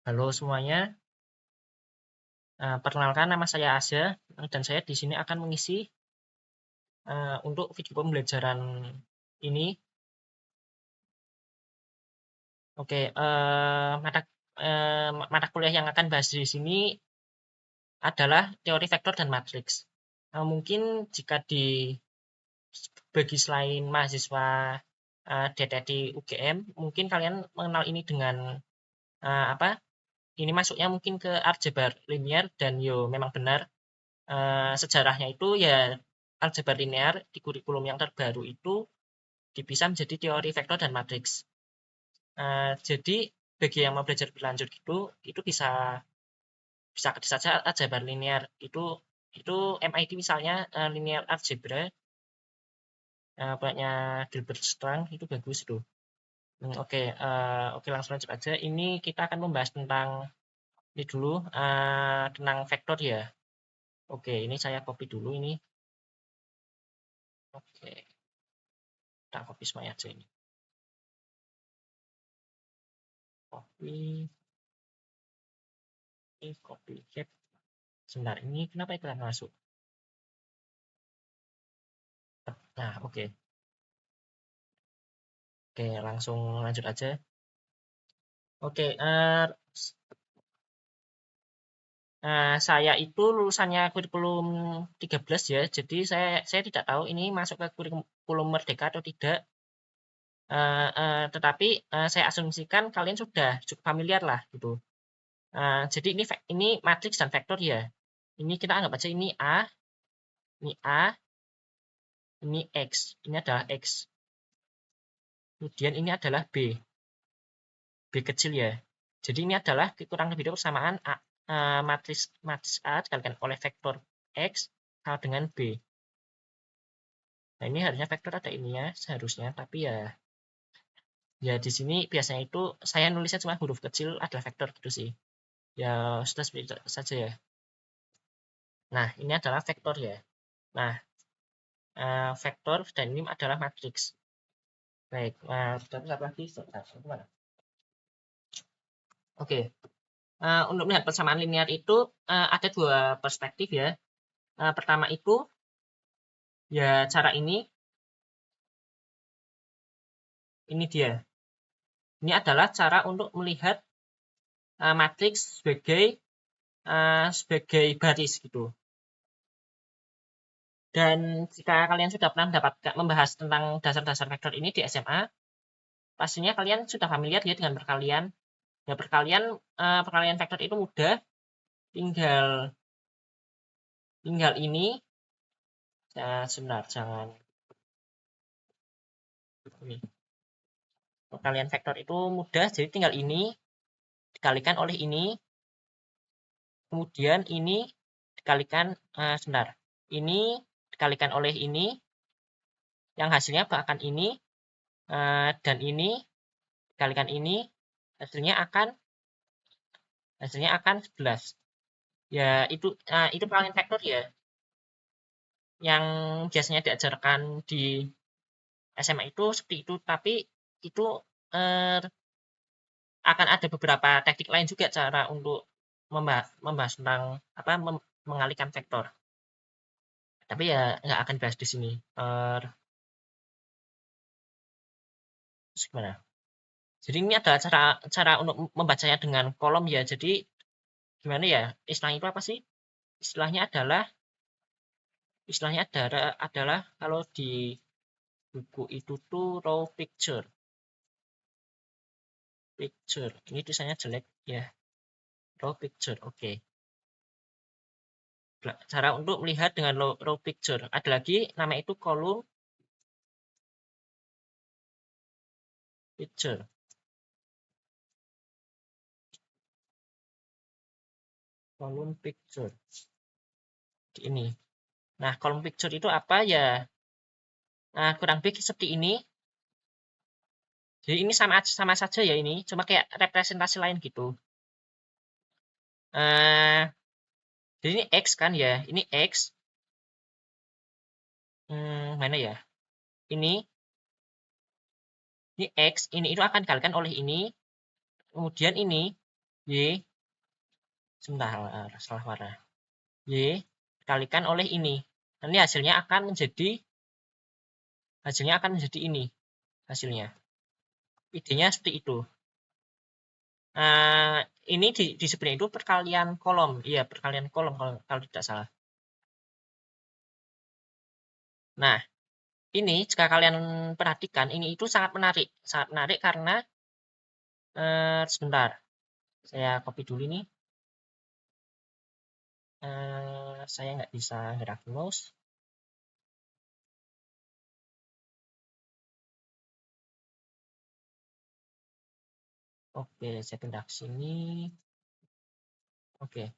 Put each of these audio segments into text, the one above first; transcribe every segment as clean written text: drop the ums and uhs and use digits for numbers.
Halo semuanya, perkenalkan nama saya Asya dan saya di sini akan mengisi untuk video pembelajaran ini. Oke, mata kuliah yang akan bahas di sini adalah teori vektor dan matriks. Mungkin jika bagi selain mahasiswa DT di UGM, mungkin kalian mengenal ini dengan apa? Ini masuknya mungkin ke aljabar linier dan yo memang benar. Sejarahnya itu ya aljabar linear di kurikulum yang terbaru itu dipisah menjadi teori vektor dan matriks. Jadi bagi yang mau belajar berlanjut gitu, itu bisa bisa saja aljabar linear itu MIT misalnya linear algebra punya Gilbert Strang itu bagus tuh. Oke, langsung lanjut aja. Ini kita akan membahas tentang ini dulu tentang vektor ya. Oke, ini saya copy dulu ini. Oke, kita copy semuanya aja ini. Copy cap. Sebentar, ini kenapa iklan masuk? Nah, oke. Oke, langsung lanjut aja. Oke, saya itu lulusannya kurikulum 13 ya. Jadi saya tidak tahu ini masuk ke kurikulum Merdeka atau tidak. Tetapi saya asumsikan kalian sudah cukup familiar lah gitu. Jadi ini matriks dan vektor ya. Ini kita anggap aja ini A, ini X, ini adalah X. Kemudian ini adalah B kecil ya. Jadi ini adalah kurang lebih persamaan matriks A dikalikan oleh vektor X sama dengan B. Nah ini harusnya vektor ada ini ya seharusnya, tapi ya di sini biasanya itu saya nulisnya cuma huruf kecil adalah vektor gitu sih. Ya sudah seperti itu saja ya. Nah ini adalah vektor ya. Nah vektor dan ini adalah matriks. Baik, kita lihat lagi. Mana? Oke, untuk melihat persamaan linear itu ada dua perspektif ya. Pertama itu ya cara ini dia. Ini adalah cara untuk melihat matriks sebagai baris gitu. Dan jika kalian sudah pernah membahas tentang dasar-dasar vektor ini di SMA, pastinya kalian sudah familiar ya dengan perkalian. Ya perkalian vektor itu mudah, tinggal ini. Sebentar, jangan. Perkalian vektor itu mudah, jadi tinggal ini dikalikan oleh ini, kemudian ini dikalikan, sebentar, ini dikalikan oleh ini, yang hasilnya bahkan ini, dan ini dikalikan ini, hasilnya akan 11. Ya itu perkalian vektor ya, yang biasanya diajarkan di SMA itu seperti itu, tapi itu akan ada beberapa teknik lain juga cara untuk membahas tentang mengalihkan vektor. Tapi ya nggak akan bahas di sini. Terus gimana? Jadi ini adalah cara untuk membacanya dengan kolom ya. Jadi gimana ya? Istilahnya itu apa sih? Istilahnya adalah kalau di buku itu tuh raw picture. Ini tulisannya jelek ya. Raw picture. Oke. Cara untuk melihat dengan raw picture. Ada lagi nama itu kolom picture. Kolom picture. Ini. Nah, kolom picture itu apa ya? Nah, kurang lebih seperti ini. Jadi ini sama saja ya ini, cuma kayak representasi lain gitu. Jadi ini X kan ya, ini X. Mana ya? Ini X, ini itu akan dikalikan oleh ini. Kemudian ini Y, sebentar, salah warna. Y dikalikan oleh ini. Nanti hasilnya akan menjadi ini hasilnya. Idenya seperti itu. Ini disebutnya itu perkalian kolom. Iya, perkalian kolom kalau tidak salah. Nah, ini jika kalian perhatikan, ini itu sangat menarik karena sebentar, saya copy dulu ini. Saya nggak bisa gerak mouse. Oke, saya pindah ke sini. Oke.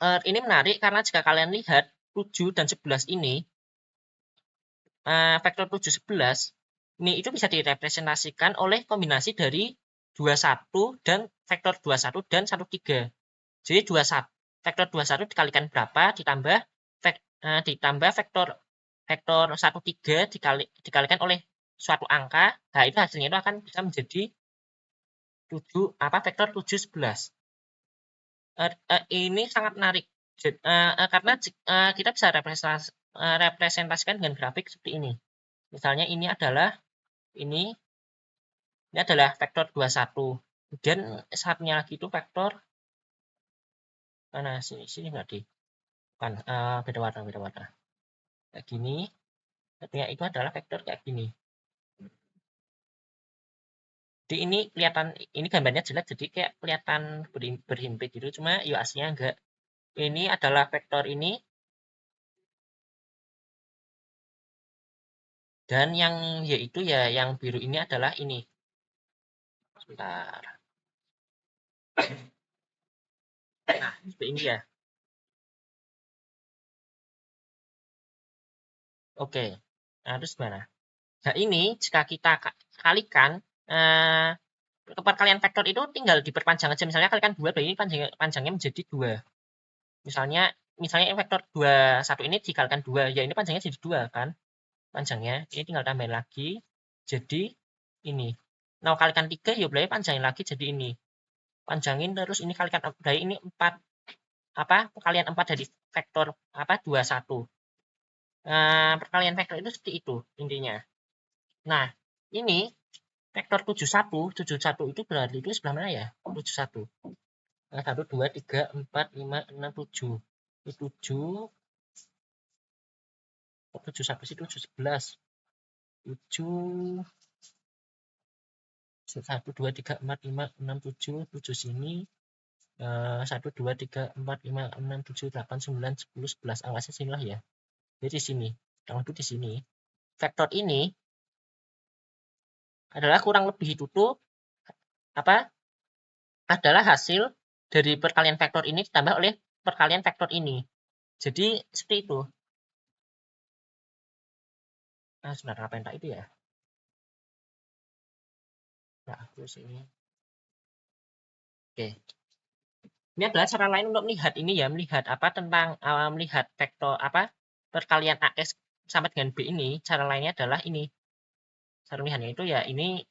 Ini menarik karena jika kalian lihat 7 dan 11 ini, vektor 7, 11, ini itu bisa direpresentasikan oleh kombinasi dari 21 dan vektor 21 dan 13. Jadi vektor 21 dikalikan berapa ditambah vektor 13 dikalikan oleh suatu angka, nah itu hasilnya itu akan bisa menjadi vektor 7, 11. Ini sangat menarik karena kita bisa representasikan dengan grafik seperti ini. Misalnya ini adalah vektor 21. Kemudian satunya lagi itu vektor mana sini berarti kan beda warna. Kayak gini. Satunya itu adalah vektor kayak gini. Jadi ini kelihatan, ini gambarnya jelek jadi kayak kelihatan berhimpit gitu, cuma ya aslinya enggak. Ini adalah vektor ini, dan yang yaitu ya yang biru ini adalah ini. Sebentar. Nah, seperti ini ya. Oke. Nah, terus gimana? Nah, ini jika kita kalikan perkalian vektor itu tinggal diperpanjang aja. Misalnya kalikan 2, berarti ini panjangnya menjadi 2. Misalnya vektor 21 ini dikalikan 2, ya ini panjangnya jadi 2 kan? Panjangnya. Ini tinggal tambahin lagi jadi ini. Nah, kalikan 3 ya berarti panjangin lagi jadi ini. Panjangin terus ini kalikan berarti ini 4 perkalian 4 dari vektor 21. Perkalian vektor itu seperti itu intinya. Nah, ini vektor 71 itu berarti itu sebelah mana ya? 71. Nah, 1, 2, 3, 4, 5, 6, 7. Ini 7. 7 sampai situ 11. 7. 1, 2, 3, 4, 5, 6, 7. 7 sini. 1, 2, 3, 4, 5, 6, 7, 8, 9, 10, 11. Angkanya sini lah ya. Jadi di sini. Kalau itu di sini. Vektor ini adalah kurang lebih itu tuh adalah hasil dari perkalian vektor ini ditambah oleh perkalian vektor ini. Jadi seperti itu. Nah, sebenarnya apa yang tak itu ya? Nah, terus ini. Oke. Ini adalah cara lain untuk melihat ini ya, melihat melihat vektor perkalian AS sama dengan B ini. Cara lainnya adalah ini. Cara melihatnya itu ya ini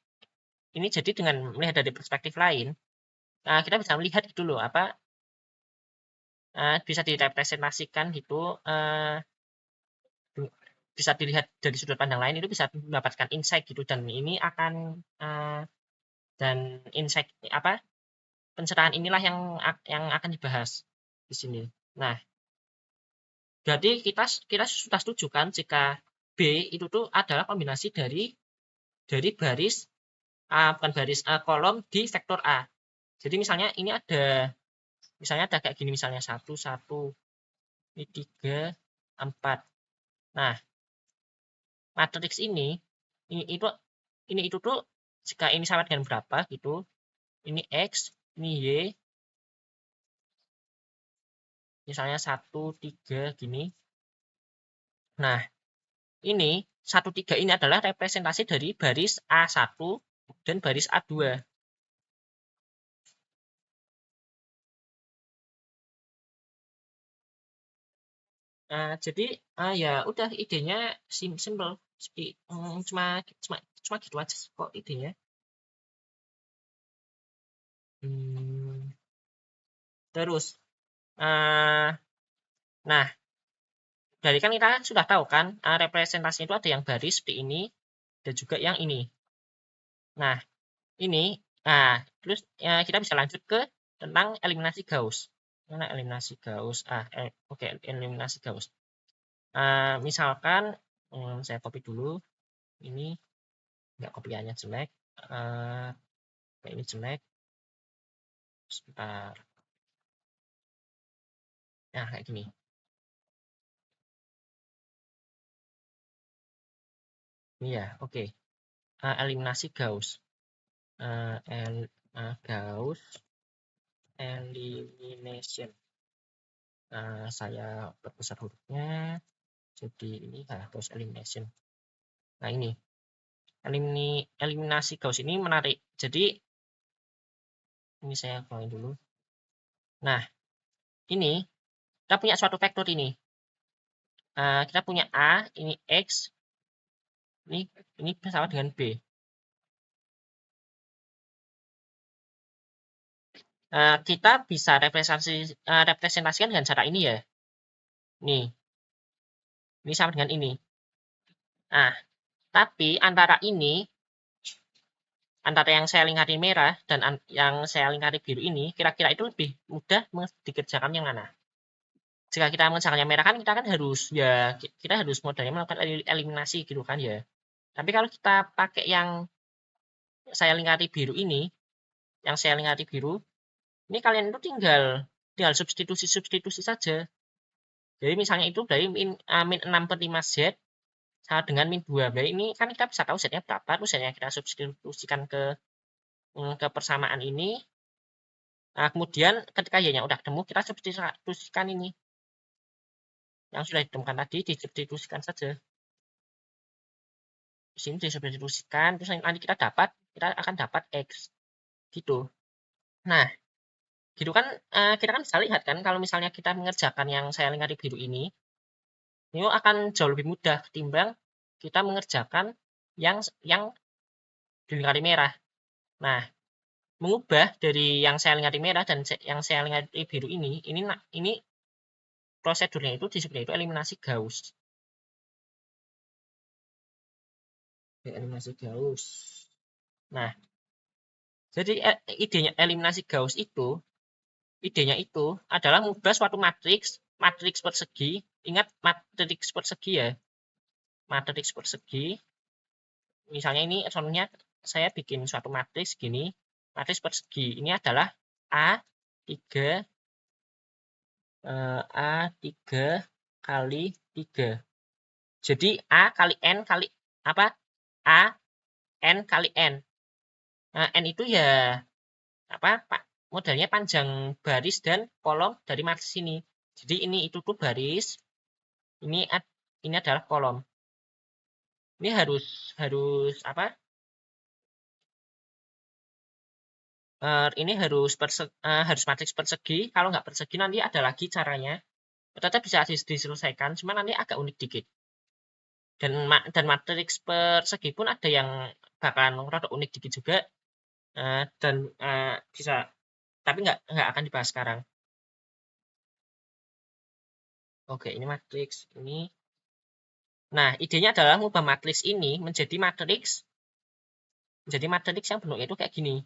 jadi dengan melihat dari perspektif lain, kita bisa melihat itu loh bisa direpresentasikan gitu, bisa dilihat dari sudut pandang lain, itu bisa mendapatkan insight gitu, dan ini akan dan insight pencerahan inilah yang akan dibahas di sini. Nah, jadi kita sudah setuju kan jika B itu tuh adalah kombinasi dari baris bukan baris kolom di vektor A. Jadi misalnya ini ada kayak gini, misalnya 1, 1, ini 3, 4. Nah, matriks ini itu tuh jika ini sama dengan berapa gitu, ini X, ini Y, misalnya 1, 3 gini. Nah, ini 1, 3 ini adalah representasi dari baris A1 dan baris A2. Jadi ya udah, idenya simple, cuma gitu aja kok idenya. Terus, nah, dari kan kita sudah tahu kan, representasi itu ada yang baris seperti ini, dan juga yang ini. Nah, ini, terus kita bisa lanjut ke tentang eliminasi Gauss. Mana eliminasi Gauss? Oke, eliminasi Gauss. Misalkan, saya copy dulu. Ini nggak kopiannya jelek. Ini jelek. Sebentar. Nah, kayak gini. Ini ya, oke. Eliminasi Gauss. Gauss elimination. Saya perbesar hurufnya. Jadi ini Gauss elimination. Nah, ini. Eliminasi Gauss ini menarik. Jadi, ini saya keluarin dulu. Nah, ini kita punya suatu vektor ini. Kita punya A, ini X, ini sama dengan B. Kita bisa representasikan dengan cara ini ya. Ini sama dengan ini. Nah, tapi antara yang saya lingkari merah dan yang saya lingkari biru ini, kira-kira itu lebih mudah dikerjakan yang mana? Jika kita mengerjakannya merah kan kita harus kita harus modalnya melakukan eliminasi gitu kan ya. Tapi kalau kita pakai yang saya lingkari biru ini, ini kalian itu tinggal substitusi saja. Jadi misalnya itu dari min 6/5 Z sama dengan min 2. Jadi ini kan kita bisa tahu Z-nya berapa, terus Z-nya kita substitusikan ke persamaan ini. Nah, kemudian ketika Y-nya udah ketemu, kita substitusikan ini. Yang sudah ditemukan tadi, disubstitusikan saja. Di sini disubstitusikan, terus nanti kita akan dapat X. Gitu. Nah, gitu kan, kita kan bisa lihat kan, kalau misalnya kita mengerjakan yang saya lingkari biru ini akan jauh lebih mudah ketimbang kita mengerjakan yang dilingkari merah. Nah, mengubah dari yang saya lingkari merah dan yang saya lingkari biru ini prosedurnya itu disebutnya itu eliminasi Gauss. Eliminasi Gauss. Nah, jadi idenya eliminasi Gauss idenya itu adalah mengubah suatu matriks persegi. Ingat matriks persegi ya. Matriks persegi. Misalnya ini contohnya saya bikin suatu matriks gini. Matriks persegi ini adalah A3 kali 3. Jadi A kali N kali apa? A N kali N. Nah, N itu ya apa? Modelnya panjang baris dan kolom dari matriks ini. Jadi itu tuh baris, ini adalah kolom. Ini harus apa? Ini harus matriks persegi. Kalau nggak persegi nanti ada lagi caranya. Tetap bisa diselesaikan, cuma nanti agak unik dikit. Dan matriks persegi pun ada yang bakalan rada unik dikit juga. Dan bisa, tapi nggak akan dibahas sekarang. Oke, ini matriks ini. Nah, idenya adalah mengubah matriks ini menjadi matriks yang bentuknya itu kayak gini.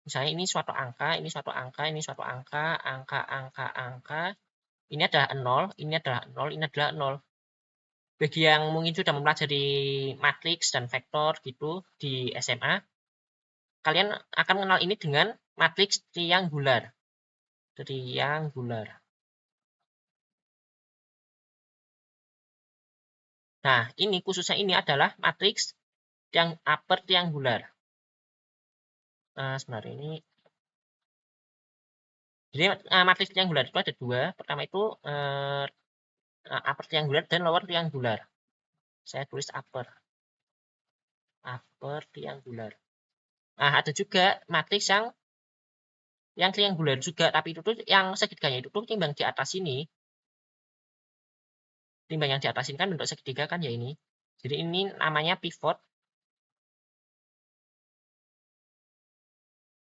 Misalnya ini suatu angka, ini suatu angka, ini suatu angka, angka. Ini adalah 0, ini adalah 0, ini adalah 0. Bagi yang mungkin sudah mempelajari matriks dan vektor gitu di SMA, kalian akan mengenal ini dengan matriks triangular. Nah, ini khususnya ini adalah matriks yang upper triangular. Sebenarnya ini. Jadi matriks triangular itu ada dua. Pertama itu upper triangular dan lower triangular. Saya tulis upper triangular. Nah, ada juga matriks yang triangular juga, tapi itu tuh yang segitiganya itu tuh timbang di atas ini. Timbang yang di atas ini kan bentuk segitiga kan ya ini. Jadi ini namanya pivot.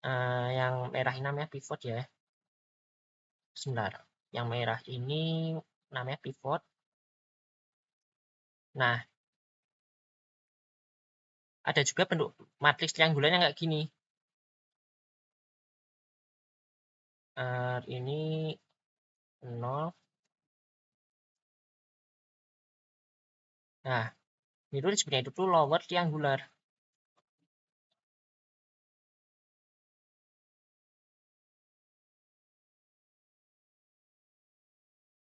Yang merah ini namanya pivot ya. Sebentar. Yang merah ini namanya pivot. Nah, ada juga bentuk matriks triangular yang kayak gini. Ini 0. Nah, itu disebutnya itu tuh lower triangular.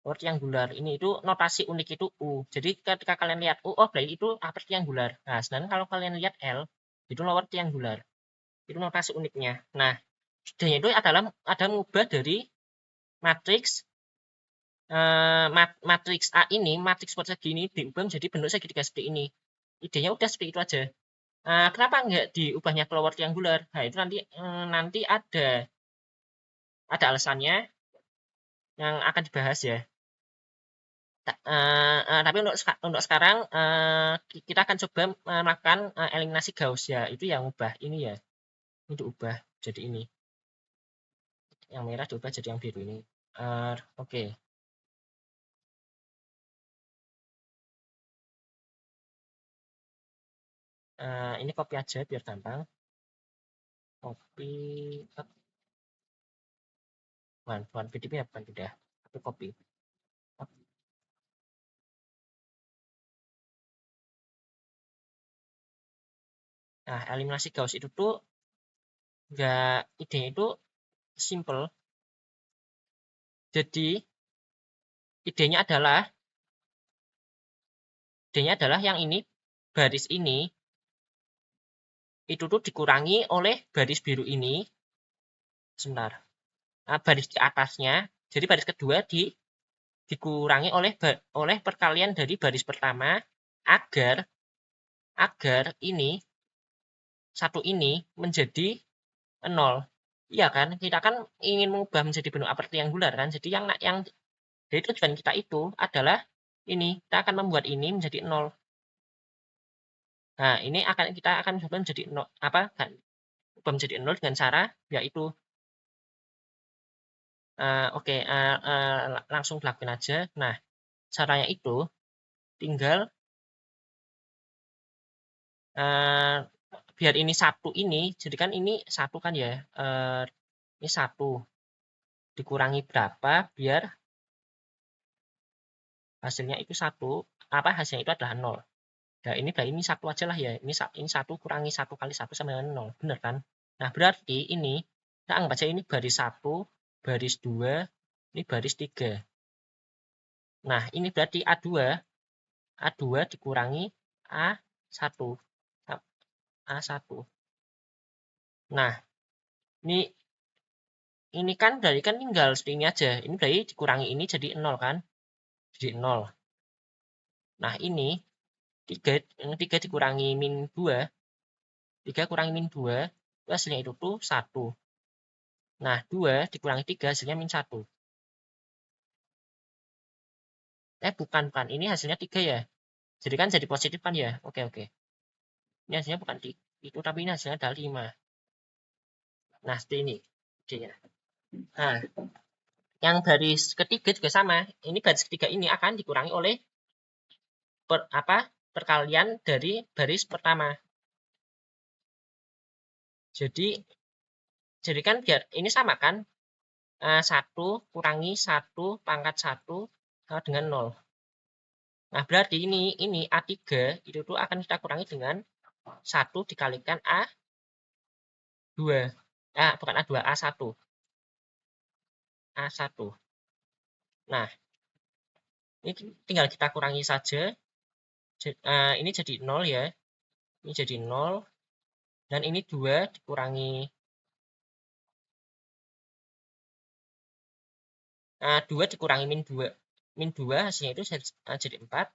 Lower triangular ini itu notasi unik itu U. Jadi ketika kalian lihat U, oh berarti itu upper triangular. Nah, sedangkan kalau kalian lihat L, itu lower triangular. Itu notasi uniknya. Nah, idenya itu adalah ada mengubah dari matriks matriks A ini, matriks persegi ini diubah menjadi bentuk segitiga seperti ini. Idenya udah seperti itu aja. Kenapa nggak diubahnya ke lower triangular? Nah, itu nanti ada alasannya yang akan dibahas ya. Tapi untuk sekarang kita akan coba melakukan eliminasi Gauss ya. Itu yang ubah ini ya. Ini diubah jadi ini. Yang merah diubah jadi yang biru ini. Oke. Ini copy aja biar gampang. Copy. Bukan PDF ya, bukan PDF. Tapi copy. Nah, eliminasi Gauss itu tuh nggak, idenya itu simple. Jadi idenya adalah yang ini, baris ini itu tuh dikurangi oleh baris biru ini. Sebentar. Baris di atasnya. Jadi baris kedua dikurangi oleh perkalian dari baris pertama agar ini satu ini menjadi 0. Iya kan? Kita kan ingin mengubah menjadi bentuk upper triangular kan? Jadi jadi tujuan kita itu adalah ini. Kita akan membuat ini menjadi 0. Nah, ini kita akan coba menjadi 0, kan? Ubah menjadi 0 dengan cara yaitu oke, langsung lakuin aja. Nah, caranya itu tinggal biar ini satu ini, jadi kan ini satu kan ya, ini satu dikurangi berapa biar hasilnya itu satu, hasilnya itu adalah 0. Nah, ini satu aja lah ya, ini satu kurangi satu kali satu sama dengan 0, bener kan? Nah, berarti ini kita anggap aja ini baris 1, baris 2, ini baris 3. Nah, ini berarti A2 dikurangi A1. A1. Nah, ini kan dari kan tinggal seperti ini aja. Ini berarti dikurangi ini jadi 0 kan? Jadi 0. Nah, ini 3 dikurangi min 2. 3 kurangi min 2, itu hasilnya itu tuh 1. Nah, 2 dikurangi 3 hasilnya min 1. Bukan. Ini hasilnya 3 ya. Jadi kan jadi positif kan ya? Oke. Ini hasilnya bukan itu, tapi ini hasilnya adalah 5. Nah, seperti ini. Nah, yang baris ketiga juga sama. Ini baris ketiga ini akan dikurangi oleh perkalian dari baris pertama. Jadi kan biar ini sama kan? 1 kurangi 1 pangkat 1 sama dengan 0. Nah, berarti ini A3 itu tuh akan kita kurangi dengan 1 dikalikan A2. Bukan A2, A1. A1. Nah, ini tinggal kita kurangi saja. Ini jadi 0 ya. Ini jadi 0. Dan ini 2 dikurangi 2 dikurangi min 2. Min 2 hasilnya itu jadi 4.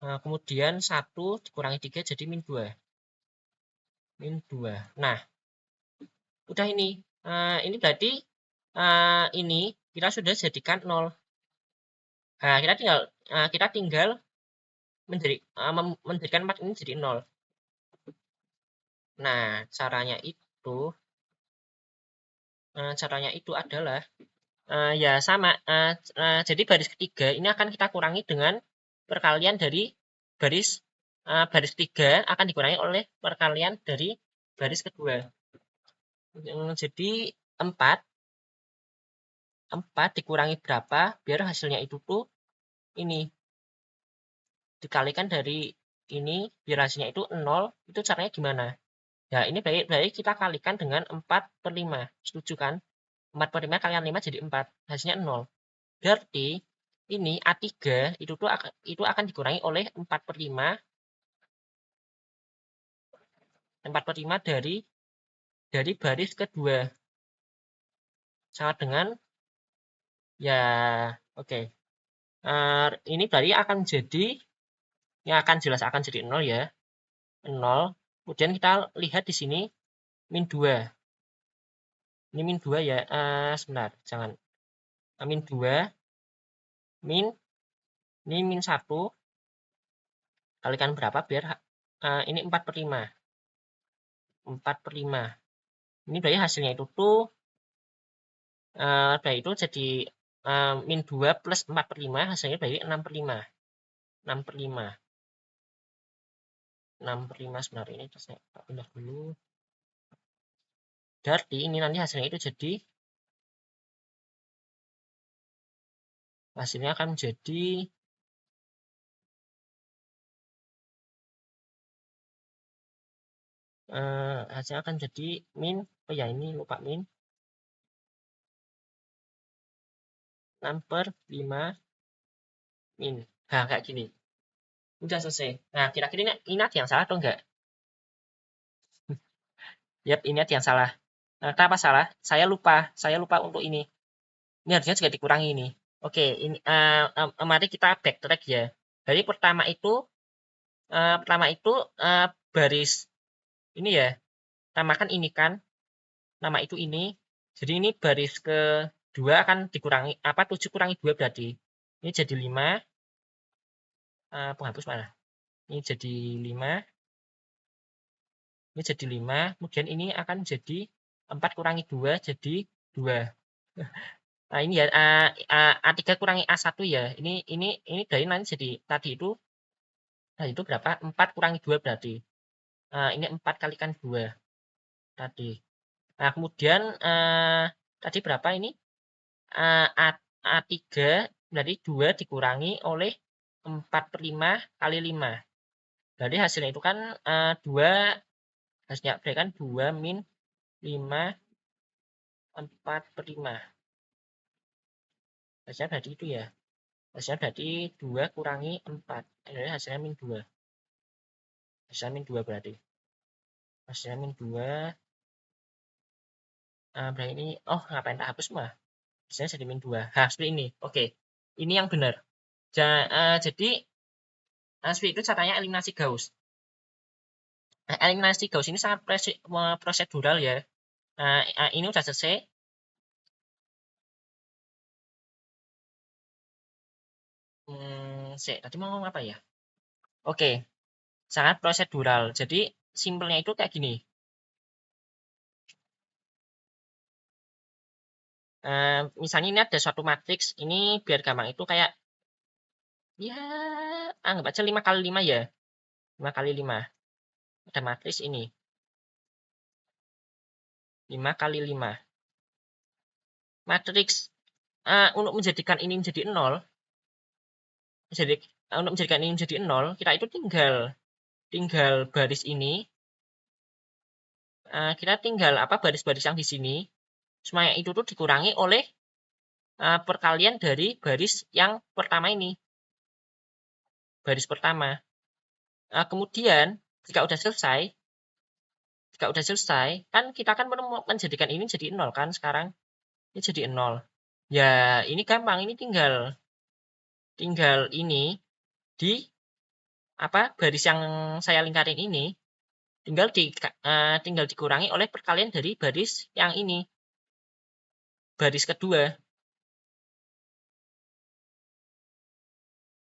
Kemudian 1 dikurangi 3 jadi min 2. Min 2. Nah, udah ini. Ini berarti ini kita sudah jadikan 0. Nah, kita tinggal menjadikan 4 ini jadi 0. Nah, caranya itu adalah ya sama. Jadi baris ketiga ini akan kita kurangi dengan perkalian dari baris ketiga akan dikurangi oleh perkalian dari baris kedua. Jadi 4 dikurangi berapa biar hasilnya itu tuh ini dikalikan dari ini biar hasilnya itu 0. Itu caranya gimana? Ya, ini baik kita kalikan dengan 4/5. Setuju kan? 4/5 kalikan 5 jadi 4. Hasilnya 0. Berarti ini A3 itu akan dikurangi oleh 4/5 dari baris kedua. Sama dengan ya oke. Ini berarti akan jadi jelas akan jadi 0 ya. 0. Kemudian kita lihat di sini min 2. Ini min 2 ya. Sebentar, jangan. Min 2 ini min 1 kalikan berapa biar ini 4/5. 4/5. Ini berarti hasilnya itu tuh dari itu jadi min 2 plus 4/5 hasilnya berarti 6/5. 6/5. 6/5 sebenarnya ini saya pindah dulu. Berarti ini nanti hasilnya itu jadi hasilnya akan jadi hasilnya akan jadi min ya ini lupa min 6/5 min. Nah, kayak gini. Udah selesai. Nah, kira-kira ini ada yang salah atau enggak? Yap, ini ada yang salah. Kenapa salah? Saya lupa untuk ini. Ini harusnya juga dikurangi ini. Oke, ini mari kita backtrack ya. Jadi pertama itu baris ini ya. Namakan ini kan. Nama itu ini. Jadi ini baris kedua akan dikurangi 7 kurangi 2 berarti. Ini jadi 5. Penghapus mana? Ini jadi 5. Ini jadi 5. Kemudian ini akan jadi 4 kurangi 2 jadi 2. Nah, ini ya A3 kurangi A1 ya. Ini dari nanti jadi tadi itu berapa? 4 kurangi 2 berarti. Ini 4 kalikan 2 tadi. Nah, kemudian tadi berapa ini? A3 berarti 2 dikurangi oleh 4/5 kali 5. Berarti hasilnya itu kan 2 hasilnya berarti kan 2 min 5 4/5. Hasilnya berarti itu ya. Hasilnya berarti 2 kurangi 4. Jadi hasilnya min 2. Hasilnya min 2 berarti. Hasilnya min 2. Berarti ini, ngapain tak hapus mah? Hasilnya jadi min 2. Seperti ini. Oke. Ini yang benar. Jadi, seperti itu caranya eliminasi Gauss. Nah, eliminasi Gauss ini sangat prosedural ya. Ini udah selesai. Tadi mau ngomong apa ya? Oke. Sangat prosedural. Jadi, simpelnya itu kayak gini. Misalnya ini ada suatu matriks, ini biar gampang itu kayak ya anggap aja 5 kali 5 ya. 5 kali 5. Ada matriks ini. 5 kali 5. Matriks untuk menjadikan ini menjadi 0, untuk menjadikan ini menjadi 0, kita itu tinggal baris ini. Kita tinggal baris-baris yang di sini. Semuanya itu tuh dikurangi oleh perkalian dari baris yang pertama ini. Baris pertama. Kemudian jika udah selesai, kan kita kan menjadikan ini jadi 0 kan sekarang. Ini jadi 0. Ya, ini gampang, ini tinggal ini di baris yang saya lingkarin ini tinggal dikurangi oleh perkalian dari baris yang ini. Baris kedua.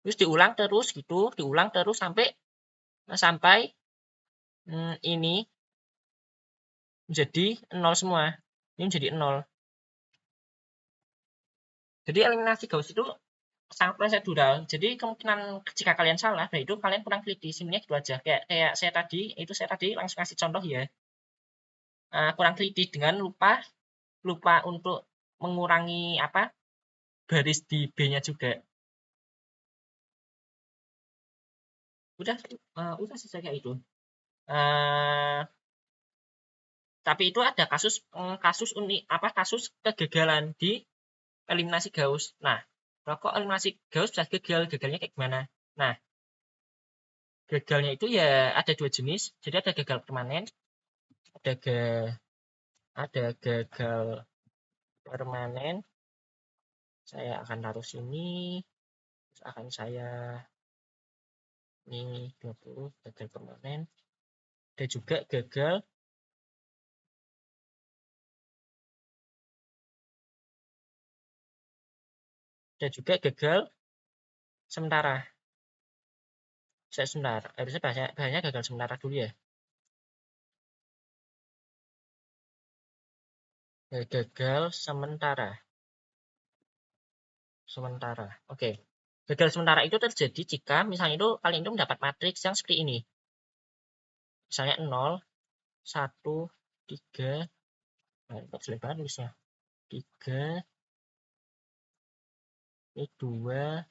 Terus diulang terus gitu, diulang terus sampai ini menjadi 0 semua. Ini menjadi 0. Jadi eliminasi Gauss itu sangat prosedural. Jadi kemungkinan jika kalian salah, nah itu kalian kurang teliti. Simpelnya gitu aja. Kayak saya tadi langsung kasih contoh ya. Kurang teliti dengan lupa untuk mengurangi apa baris di B-nya juga. Udah selesai kayak itu. Tapi itu ada kasus kegagalan di eliminasi Gauss. Nah, kok eliminasi Gauss bisa gagal? Gagalnya kayak gimana? Nah, gagalnya itu ya ada dua jenis. Jadi ada gagal permanen, ada gagal permanen. Saya akan taruh sini, terus akan saya ini 20 gagal permanen. Ada juga gagal sementara. Saya sebentar, harusnya bahasanya gagal sementara dulu ya. Gagal sementara. Oke. Gagal sementara itu terjadi jika misalnya itu kalian itu mendapat matriks yang seperti ini. Misalnya 0, 1, 3, nah ini kok jelek banget tulisnya. 3, ini 2,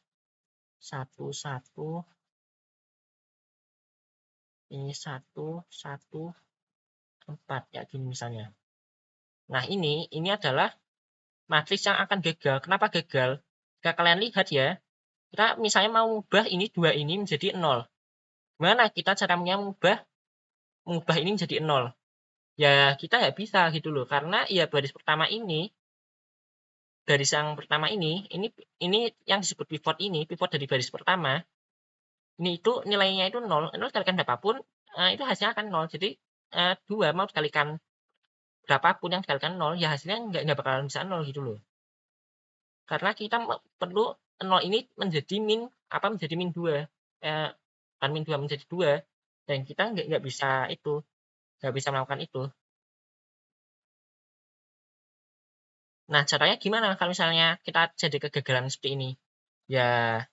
1, 1, ini 1, 1, 4, ya gini misalnya. Nah ini adalah matriks yang akan gagal. Kenapa gagal? Jika kalian lihat ya, kita misalnya mau mengubah ini 2 ini menjadi 0. Gimana kita caranya mengubah ini menjadi 0? Ya kita nggak bisa gitu loh, karena ya baris pertama ini, garis yang pertama ini yang disebut pivot dari baris pertama, ini itu nilainya itu 0 dikalikan berapapun, itu hasilnya akan 0. Jadi 2 mau dikalikan berapapun yang dikalikan 0, ya hasilnya nggak bakalan bisa 0 gitu loh. Karena kita perlu 0 ini menjadi min 2. Kan min 2 menjadi 2, dan kita nggak bisa melakukan itu. Nah, caranya gimana kalau misalnya kita jadi kegagalan seperti ini? Ya,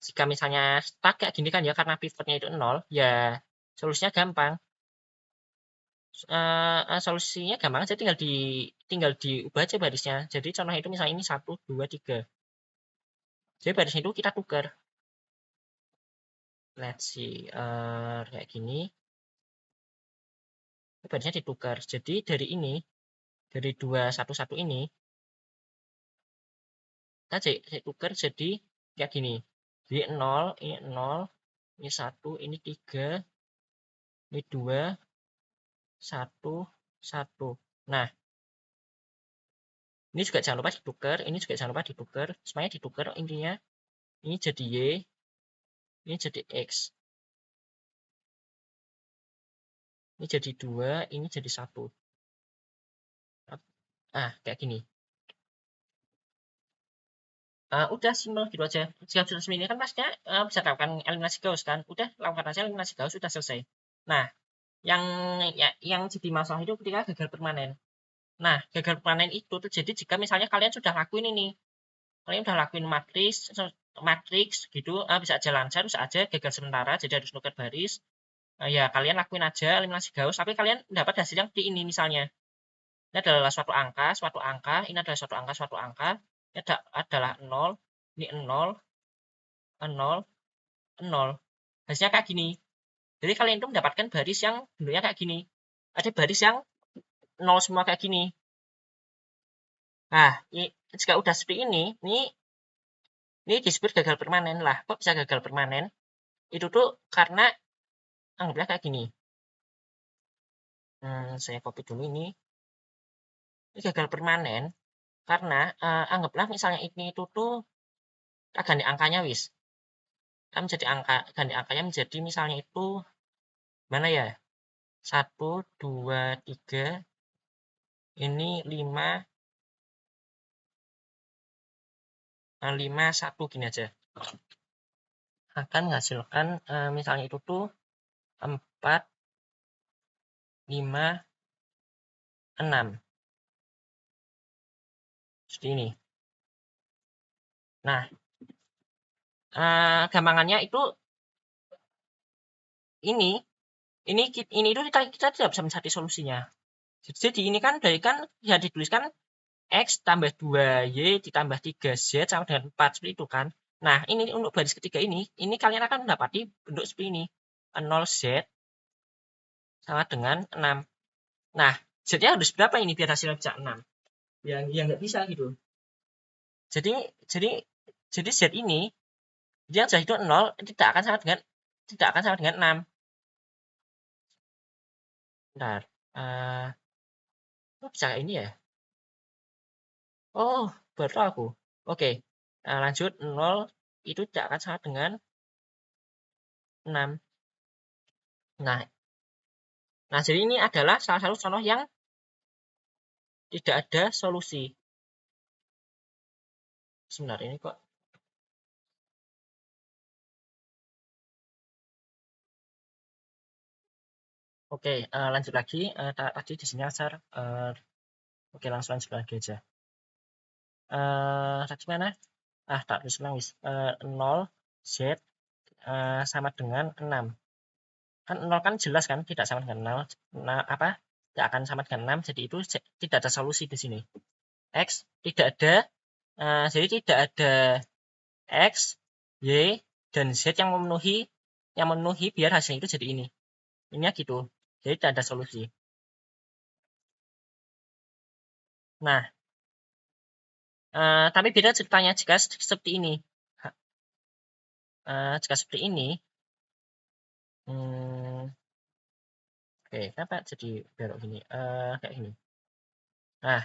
jika misalnya stuck kayak gini kan ya, karena pivotnya itu 0, ya solusinya gampang. Solusinya gampang aja, tinggal diubah aja barisnya. Jadi contohnya itu misalnya ini 1, 2, 3. Jadi barisnya itu kita tukar. Let's see, kayak gini. Barisnya ditukar. Jadi dari 2, 1, 1 ini, kita tukar jadi kayak gini. Jadi 0, ini 1, ini 3, ini 2, 1, 1. Nah, ini juga jangan lupa ditukar, ini juga jangan lupa ditukar. Semuanya ditukar intinya. Ini jadi Y, ini jadi X. Ini jadi 2, ini jadi 1. Kayak gini. Udah simpel gitu aja. Jika sudah seperti ini kan pastinya bisa lakukan eliminasi Gauss kan. Udah lakukan aja eliminasi Gauss, sudah selesai. Nah, yang jadi masalah itu ketika gagal permanen. Nah, gagal permanen itu terjadi jika misalnya kalian sudah lakuin ini. Kalian udah lakuin matriks gitu, bisa aja lancar, bisa aja gagal sementara, jadi harus nuker baris. Ya kalian lakuin aja eliminasi Gauss, tapi kalian dapat hasil yang seperti ini misalnya. Ini adalah suatu angka, ini adalah suatu angka, ini adalah 0, ini 0, 0, 0. Hasilnya kayak gini. Jadi kalian itu mendapatkan baris yang bentuknya kayak gini. Ada baris yang 0 semua kayak gini. Nah, jika udah seperti ini disebut gagal permanen lah. Kok bisa gagal permanen? Itu tuh karena anggaplah kayak gini. Saya copy dulu ini. Ini gagal permanen karena anggaplah misalnya ini itu tuh ganti angkanya wis. Kan ganti angkanya menjadi misalnya itu mana ya? 1, 2, 3, ini 5, 5, 1 gini aja. Akan menghasilkan misalnya itu tuh 4, 5, 6. Seperti ini. Nah, gampangannya itu ini itu kita tidak bisa mencari solusinya. Jadi ini kan ya dituliskan X tambah 2Y ditambah 3Z sama dengan 4 seperti itu kan. Nah, ini untuk baris ketiga ini kalian akan mendapati bentuk seperti ini. 0Z sama dengan 6. Nah, Z-nya harus berapa ini biar hasilnya bisa 6? Ya nggak bisa gitu. Jadi Z ini dia Z itu 0 tidak akan sama dengan 6. Bentar. Bisa kayak ini ya? Oh, baru aku. Oke. Nah, lanjut 0 itu tidak akan sama dengan 6. Nah, jadi ini adalah salah satu contoh yang tidak ada solusi. Sebentar, ini kok. Oke, lanjut lagi. Tadi di sini asar. Oke, langsung lanjut lagi aja. Tadi mana? Tak terus ulang wis. 0 Z sama dengan 6. Kan 0 kan jelas kan tidak sama dengan 0. Nah, apa? Tidak akan sama dengan 6, jadi itu tidak ada solusi di sini. X tidak ada, jadi tidak ada X, Y, dan Z yang memenuhi biar hasilnya itu jadi ini. Ini gitu. Jadi tidak ada solusi. Nah, tapi beda ceritanya jika seperti ini. Jika seperti ini, oke, kenapa jadi belok gini? Kayak gini. Nah,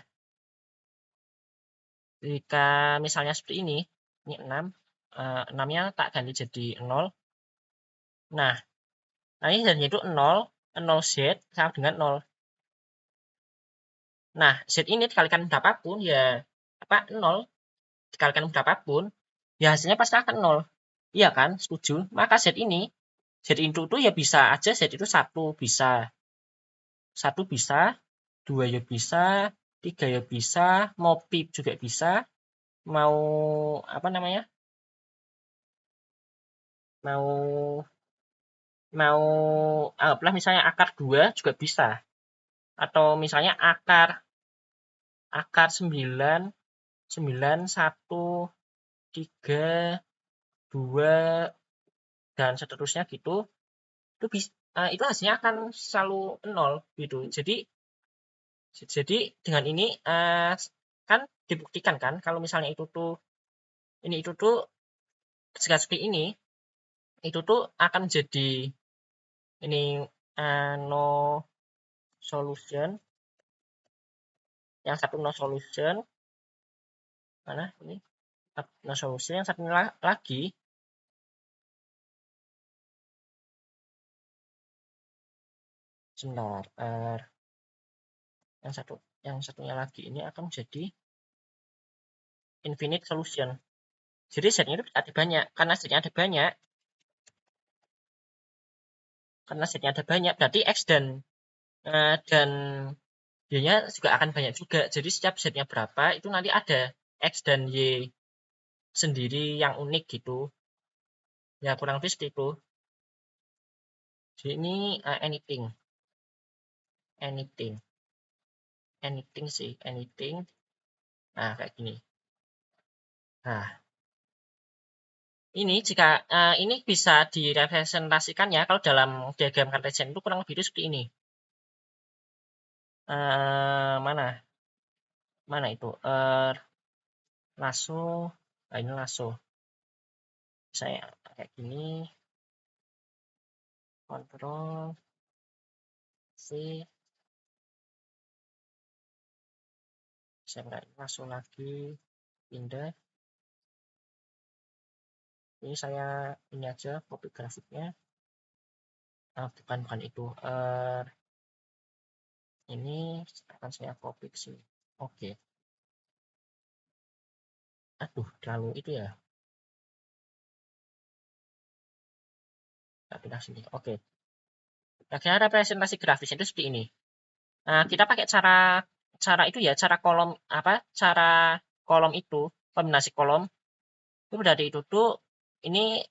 jika misalnya seperti ini 6, 6-nya tak ganti jadi 0. Nah, ini dan itu 0, 0Z sama dengan 0. Nah, Z ini dikalikan berapapun ya 0. Dikalikan berapapun, ya hasilnya pasti akan 0. Iya kan? Setuju? Maka Z itu ya bisa aja Z itu 1 bisa. 1 bisa, 2 ya bisa, 3 ya bisa, mau pip juga bisa, mau apa namanya? Mau anggaplah misalnya akar 2 juga bisa. Atau misalnya akar 9, 1, 3, 2, dan seterusnya gitu. Itu hasilnya akan selalu 0 gitu. Jadi dengan ini kan dibuktikan kan kalau misalnya itu tuh jika seperti ini itu tuh akan jadi ini no solution, yang satu no solution, mana ini no solution, yang satu lagi sebentar, yang satunya lagi ini akan jadi infinite solution. Jadi setnya itu ada banyak, karena setnya ada banyak, berarti X dan Y-nya juga akan banyak juga. Jadi setiap setnya berapa, itu nanti ada X dan Y sendiri yang unik gitu. Ya kurang lebih seperti itu. Jadi ini anything sih, anything. Nah, kayak gini. Nah, ini jika ini bisa direpresentasikan ya kalau dalam diagram Cartesian itu kurang lebih itu seperti ini. Mana itu? Lasso. Nah, ini lasso. Saya kayak gini. Kontrol C. Saya lasso lagi. Pindah. Ini saya ini aja copy grafiknya. Bukan itu. Ini akan saya copy ke sini. Oke. Aduh, terlalu itu ya. Kita pindah sini. Oke. Nah, representasi grafisnya itu seperti ini. Nah, kita pakai cara cara itu ya, cara kolom cara kolom itu, kombinasi kolom itu berarti itu tuh ini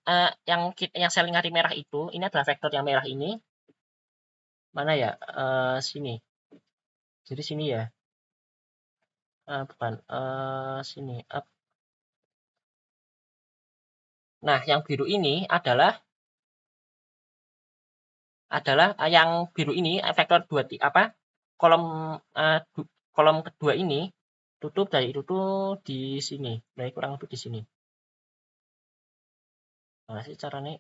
yang saya lingkari merah itu, ini adalah vektor yang merah ini. Mana ya? Sini. Jadi sini ya. Bukan. Sini. Nah, yang biru ini adalah yang biru ini vektor kolom kolom kedua ini tutup dari itu tuh di sini. Nah, kurang lebih di sini. Nah, sih caranya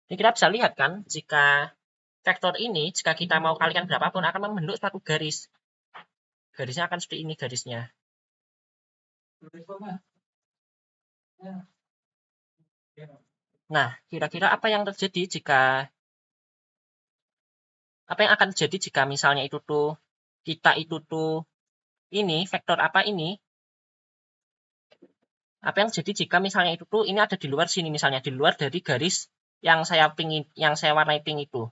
ini kita bisa lihat kan, jika vektor ini jika kita mau kalikan berapapun akan membentuk suatu garis. Garisnya akan seperti ini garisnya. Nah, kira-kira apa yang terjadi jika misalnya itu tuh kita itu tuh ini vektor ini apa yang terjadi jika misalnya itu tuh ini ada di luar sini, misalnya di luar dari garis yang saya warnai pink itu.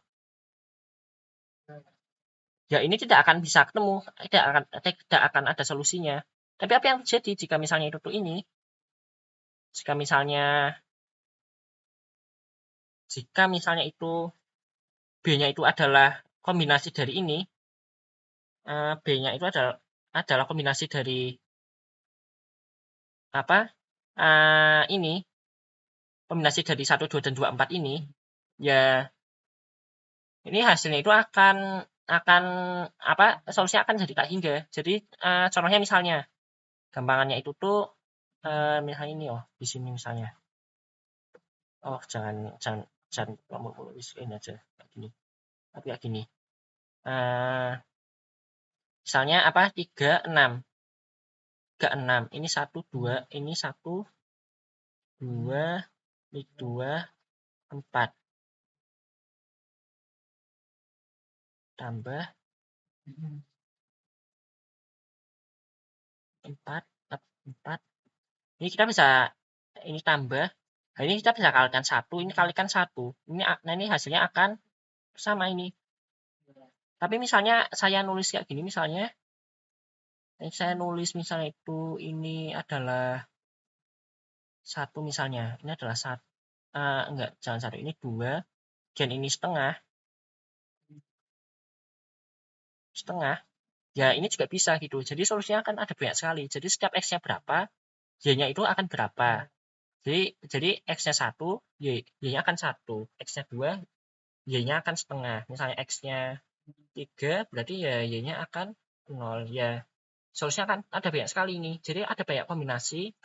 Ya ini tidak akan bisa ketemu, tidak akan ada solusinya. Tapi apa yang terjadi jika misalnya itu tuh ini? Jika misalnya itu B-nya itu adalah kombinasi dari ini, B-nya itu adalah kombinasi dari ini, kombinasi dari 1, 2, dan 2, 4 ini, ya ini hasilnya itu akan solusinya akan jadi tak hingga. Jadi contohnya misalnya, gampangannya itu tuh misalnya ini di sini misalnya. Jangan ngomong ini aja kayak gini. Tapi kayak gini. Misalnya 3, 6. 3, 6. Ini 1, 2, ini 1, 2, ini 2, 4. Tambah 4, 4. Ini kita bisa ini tambah. Nah, ini kita bisa kalikan 1, ini kalikan 1. Ini hasilnya akan sama ini. Tapi misalnya saya nulis kayak gini misalnya. Saya nulis misalnya itu ini adalah 1 misalnya. Ini adalah 1. Enggak, jangan 1. Ini 2. Dan ini setengah. Ya ini juga bisa gitu. Jadi solusinya akan ada banyak sekali. Jadi setiap X-nya berapa, Y-nya itu akan berapa. Jadi X-nya 1, Y-nya akan 1. X-nya 2, Y-nya akan setengah. Misalnya X-nya 3, berarti ya Y-nya akan 0. Ya, solusinya akan ada banyak sekali ini. Jadi ada banyak kombinasi,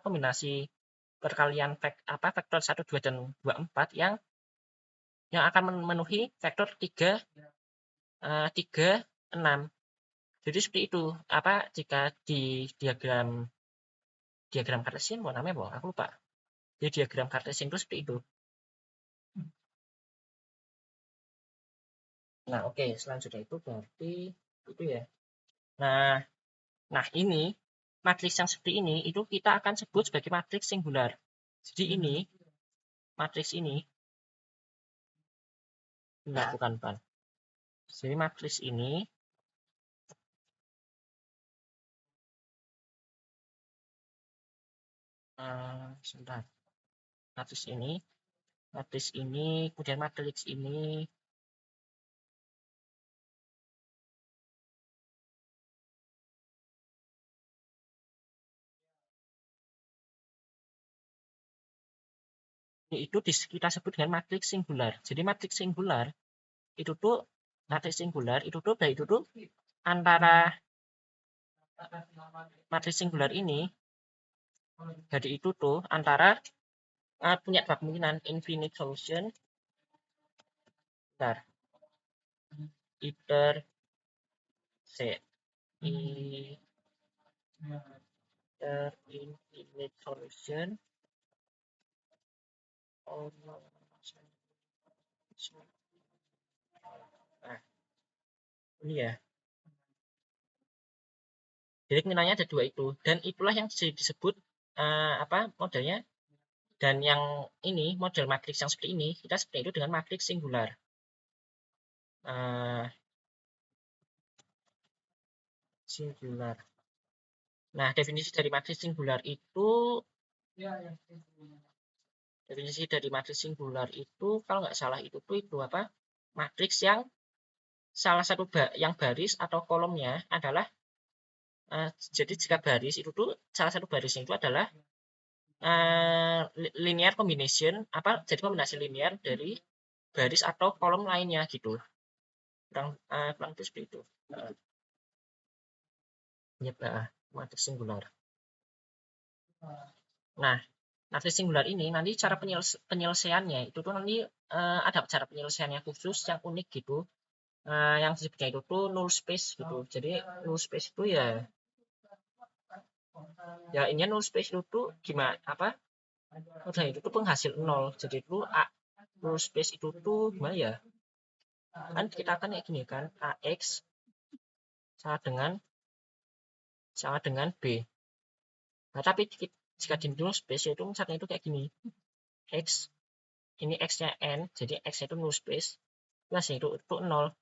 kombinasi perkalian vektor 1, 2, dan 2, 4 yang akan memenuhi vektor 3, 6. Jadi seperti itu. Jika di diagram Cartesian, namanya apa? Aku lupa. Jadi diagram Cartesian itu seperti itu. Nah, oke, selanjutnya itu berarti itu ya. Nah, ini matriks yang seperti ini itu kita akan sebut sebagai matriks singular. Jadi ini matriks ini enggak, bukan. Jadi matriks ini sebentar. Matriks ini, kemudian matriks ini. Itu kita sebut dengan matriks singular. Jadi matriks singular itu tuh baik itu tuh antara matriks singular ini jadi itu tuh antara punya dua kemungkinan, infinite solution, either infinite solution or ini ya. Jadi kemungkinannya ada dua itu, dan itulah yang disebut modelnya. Dan yang ini model matriks yang seperti ini kita seperti itu dengan matriks singular. singular. Nah, definisi dari matriks singular itu kalau nggak salah itu apa? Matriks yang salah satu yang baris atau kolomnya adalah jadi jika baris itu tuh salah satu barisnya itu adalah linear combination jadi kombinasi linear dari baris atau kolom lainnya gitu. Kurang itu seperti itu. Matriks singular. Nah, matriks singular ini nanti cara penyelesaiannya itu tuh nanti ada cara penyelesaiannya khusus yang unik gitu. Yang disebutnya itu tuh null space gitu. Jadi null space itu ya ini null space itu tuh gimana udah itu tuh penghasil nol. Jadi itu null space itu tuh gimana ya? Kan kita akan kayak gini kan, AX sama dengan B. Nah, tapi jika di null space itu misalnya itu kayak gini. X ini X-nya N, jadi X-nya itu null space. Plus itu 0.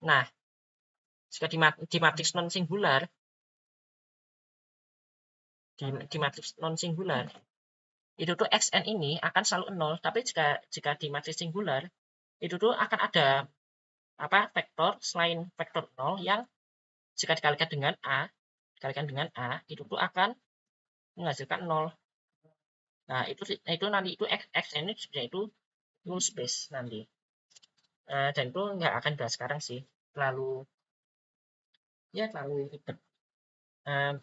Nah, jika di matriks non singular di matriks non singular itu tuh xn ini akan selalu 0, tapi jika di matriks singular itu tuh akan ada vektor selain vektor 0 yang jika dikalikan dengan a itu tuh akan menghasilkan 0. Nah, itu nanti itu xn ini sebenarnya itu null space nanti. Dan itu nggak akan dibahas sekarang sih, terlalu ribet.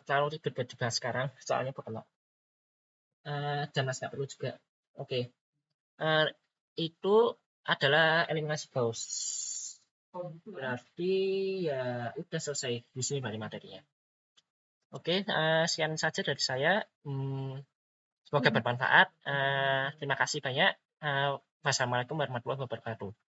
Terlalu ribet buat dibahas sekarang, soalnya bakal dan mas nggak perlu juga. Oke. Itu adalah eliminasi Gauss. Berarti ya udah selesai di sini materinya. Oke, sekian saja dari saya. Semoga bermanfaat. Terima kasih banyak. Wassalamualaikum warahmatullahi wabarakatuh.